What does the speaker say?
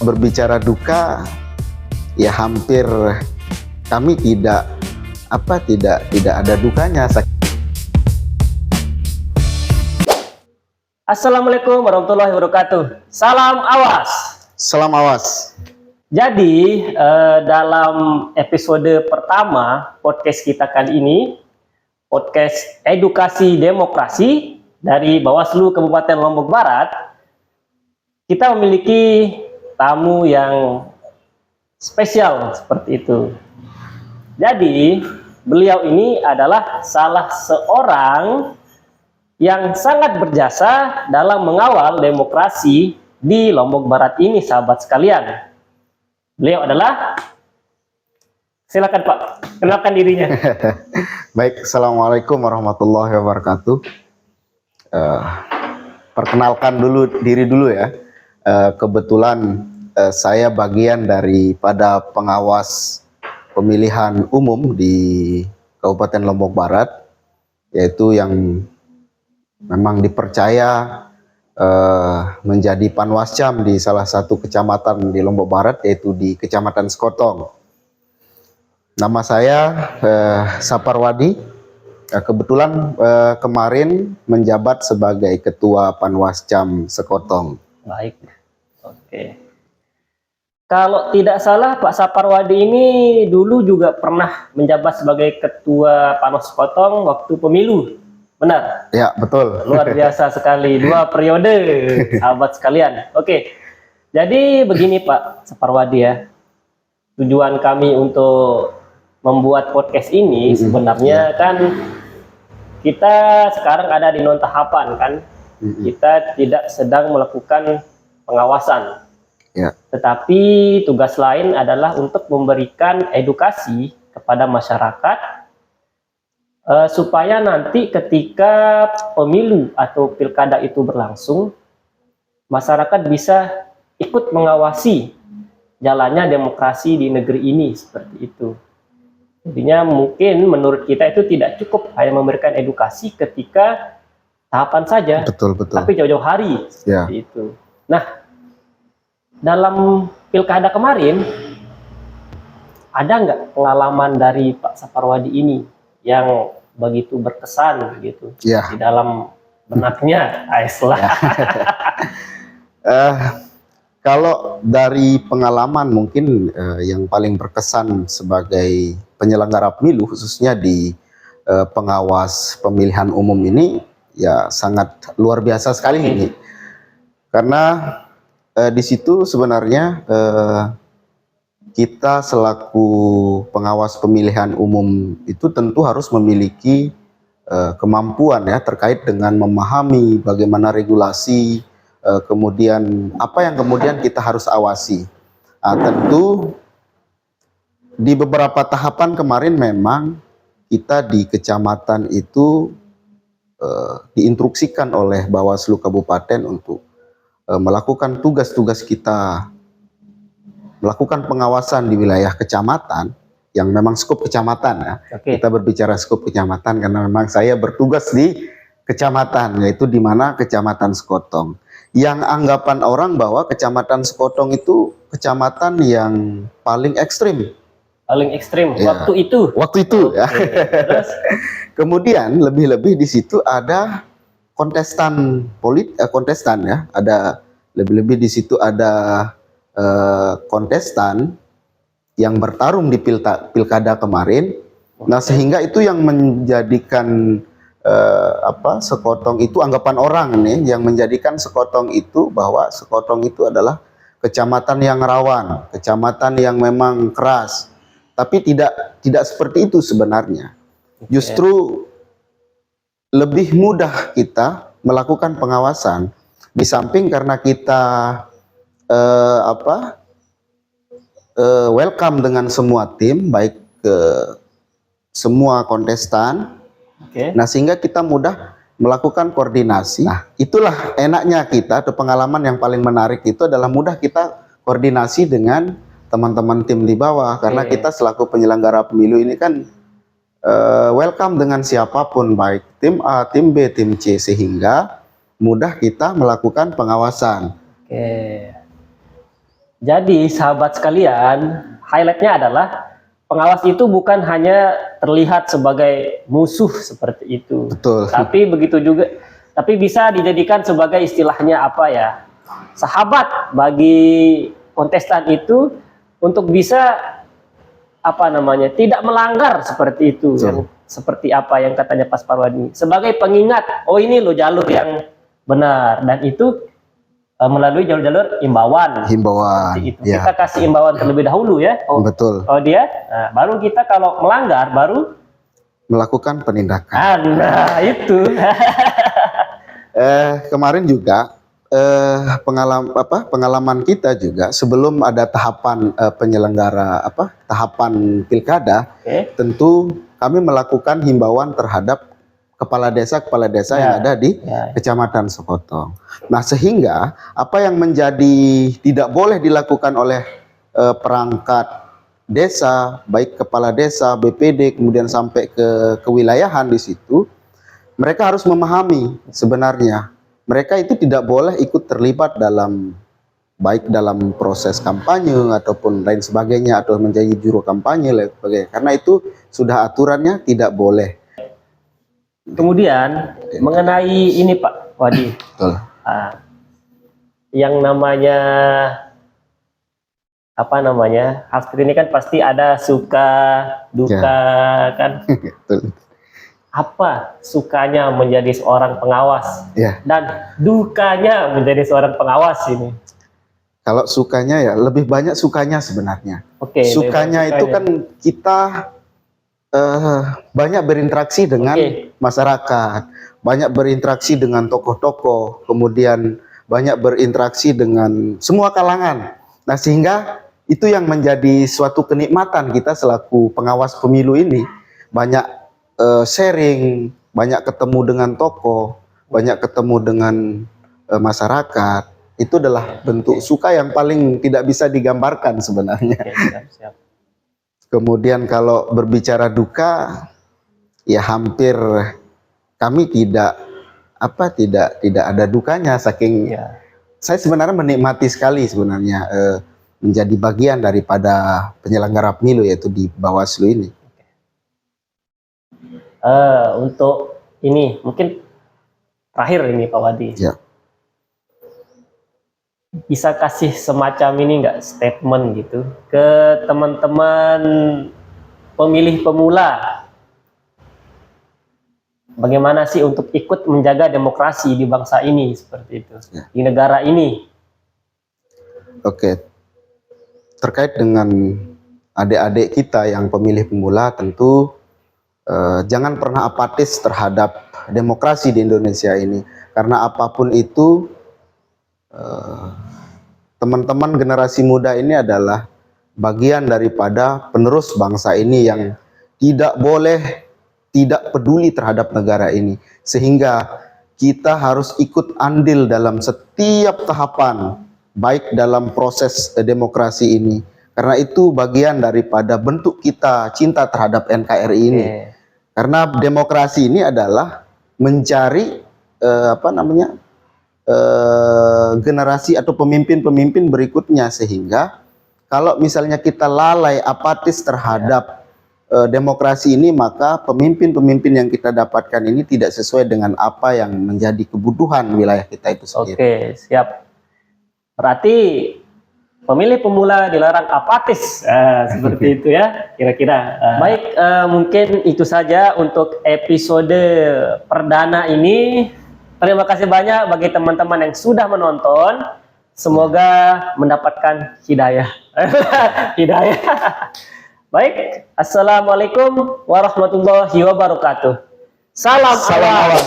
berbicara duka, ya hampir kami tidak ada dukanya. Assalamualaikum warahmatullahi wabarakatuh. Salam awas. Salam awas. Jadi dalam episode pertama podcast kita kali ini, podcast edukasi demokrasi dari Bawaslu Kabupaten Lombok Barat, kita memiliki tamu yang spesial seperti itu. Jadi beliau ini adalah salah seorang yang sangat berjasa dalam mengawal demokrasi di Lombok Barat ini, sahabat sekalian. Beliau adalah, silakan Pak, kenalkan dirinya. Baik, Assalamualaikum warahmatullahi wabarakatuh. Perkenalkan diri dulu ya. Kebetulan saya bagian daripada pengawas pemilihan umum di Kabupaten Lombok Barat, yaitu yang memang dipercaya menjadi panwascam di salah satu kecamatan di Lombok Barat, yaitu di Kecamatan Sekotong. Nama saya Saparwadi. Kebetulan kemarin menjabat sebagai Ketua Panwascam Sekotong. Baik, oke. Kalau tidak salah Pak Saparwadi ini dulu juga pernah menjabat sebagai Ketua Panwas Sekotong waktu pemilu. Benar? Ya, betul. Luar biasa sekali, 2 periode, sahabat sekalian. Oke, jadi begini Pak Saparwadi ya, tujuan kami untuk membuat podcast ini sebenarnya kan kita sekarang ada di non tahapan kan, kita tidak sedang melakukan pengawasan, tetapi tugas lain adalah untuk memberikan edukasi kepada masyarakat, supaya nanti ketika pemilu atau pilkada itu berlangsung, masyarakat bisa ikut mengawasi jalannya demokrasi di negeri ini, seperti itu. Jadinya mungkin menurut kita itu tidak cukup hanya memberikan edukasi ketika tahapan saja, betul. tapi jauh-jauh hari, seperti itu. Nah, dalam pilkada kemarin, ada nggak pengalaman dari Pak Saparwadi ini yang begitu berkesan gitu di dalam benaknya Aislah? Kalau dari pengalaman mungkin yang paling berkesan sebagai penyelenggara pemilu, khususnya di pengawas pemilihan umum ini, ya sangat luar biasa sekali ini, karena di situ sebenarnya kita selaku pengawas pemilihan umum itu tentu harus memiliki kemampuan ya terkait dengan memahami bagaimana regulasi, kemudian apa yang kemudian kita harus awasi. Tentu di beberapa tahapan kemarin memang kita di kecamatan itu diinstruksikan oleh Bawaslu Kabupaten untuk melakukan tugas-tugas kita, melakukan pengawasan di wilayah kecamatan yang memang skop kecamatan ya. Kita berbicara skop kecamatan karena memang saya bertugas di kecamatan, yaitu di mana Kecamatan Sekotong. Yang anggapan orang bahwa Kecamatan Sekotong itu kecamatan yang paling ekstrim. Paling ekstrim waktu itu. Waktu itu ya. Terus kemudian lebih-lebih di situ ada kontestan kontestan ya. Ada lebih-lebih di situ ada kontestan yang bertarung di pilkada kemarin. Nah, sehingga itu yang menjadikan Sekotong itu anggapan orang nih, yang menjadikan Sekotong itu bahwa Sekotong itu adalah kecamatan yang rawan, kecamatan yang memang keras. Tapi tidak seperti itu sebenarnya. Justru lebih mudah kita melakukan pengawasan, di samping karena kita welcome dengan semua tim, baik ke semua kontestan. Nah, sehingga kita mudah melakukan koordinasi. Nah, itulah enaknya kita, atau pengalaman yang paling menarik itu adalah mudah kita koordinasi dengan teman-teman tim di bawah, karena kita selaku penyelenggara pemilu ini kan welcome dengan siapapun, baik tim A, tim B, tim C, sehingga mudah kita melakukan pengawasan. Jadi sahabat sekalian, highlightnya adalah pengawas itu bukan hanya terlihat sebagai musuh seperti itu, Betul. tapi bisa dijadikan sebagai istilahnya apa ya, sahabat bagi kontestan itu untuk bisa apa namanya, tidak melanggar seperti itu. Betul. Yang seperti apa yang katanya Pak Parwadi, sebagai pengingat, oh ini loh jalur yang benar, dan itu melalui jalur-jalur imbauan. Seperti itu. Ya. Kita kasih imbauan terlebih dahulu ya. Betul. Dia, nah, baru kita kalau melanggar baru Melakukan penindakan. nah itu. Kemarin juga pengalaman kita juga sebelum ada tahapan penyelenggara tahapan pilkada, tentu kami melakukan himbauan terhadap kepala desa yang ada di Kecamatan Sekotong. Nah, sehingga apa yang menjadi tidak boleh dilakukan oleh perangkat desa, baik kepala desa, BPD, kemudian sampai ke kewilayahan di situ, mereka harus memahami sebenarnya mereka itu tidak boleh ikut terlibat baik dalam proses kampanye ataupun lain sebagainya, atau menjadi juru kampanye lain sebagainya. Karena itu sudah aturannya tidak boleh. Kemudian mengenai ini Pak Wadi, yang namanya apa namanya, hal seperti ini kan pasti ada suka duka kan. Apa sukanya menjadi seorang pengawas dan dukanya menjadi seorang pengawas ini? Kalau sukanya ya lebih banyak sukanya sebenarnya. Sukanya itu kan kita banyak berinteraksi dengan masyarakat, banyak berinteraksi dengan tokoh-tokoh, kemudian banyak berinteraksi dengan semua kalangan. Nah, sehingga itu yang menjadi suatu kenikmatan kita selaku pengawas pemilu ini, banyak sharing, banyak ketemu dengan tokoh, banyak ketemu dengan masyarakat. Itu adalah bentuk suka yang paling tidak bisa digambarkan sebenarnya. Siap. Kemudian kalau berbicara duka, ya hampir kami tidak ada dukanya, saking saya sebenarnya menikmati sekali sebenarnya menjadi bagian daripada penyelenggara pemilu, yaitu di Bawaslu ini. Untuk ini mungkin terakhir ini Pak Wadi, bisa kasih semacam ini nggak, statement gitu ke teman-teman pemilih pemula, bagaimana sih untuk ikut menjaga demokrasi di bangsa ini seperti itu, di negara ini? Oke, terkait dengan adik-adik kita yang pemilih pemula, tentu jangan pernah apatis terhadap demokrasi di Indonesia ini, karena apapun itu teman-teman generasi muda ini adalah bagian daripada penerus bangsa ini yang tidak boleh tidak peduli terhadap negara ini, sehingga kita harus ikut andil dalam setiap tahapan baik dalam proses demokrasi ini, karena itu bagian daripada bentuk kita cinta terhadap NKRI ini. Karena demokrasi ini adalah mencari generasi atau pemimpin-pemimpin berikutnya, sehingga kalau misalnya kita lalai apatis terhadap demokrasi ini, maka pemimpin-pemimpin yang kita dapatkan ini tidak sesuai dengan apa yang menjadi kebutuhan wilayah kita itu sendiri. Oke, siap. Berarti pemilih pemula dilarang apatis, seperti itu ya kira-kira. Baik, mungkin itu saja untuk episode perdana ini. Terima kasih banyak bagi teman-teman yang sudah menonton. Semoga mendapatkan hidayah. Hidayah. Baik, assalamualaikum warahmatullahi wabarakatuh. Salam awal.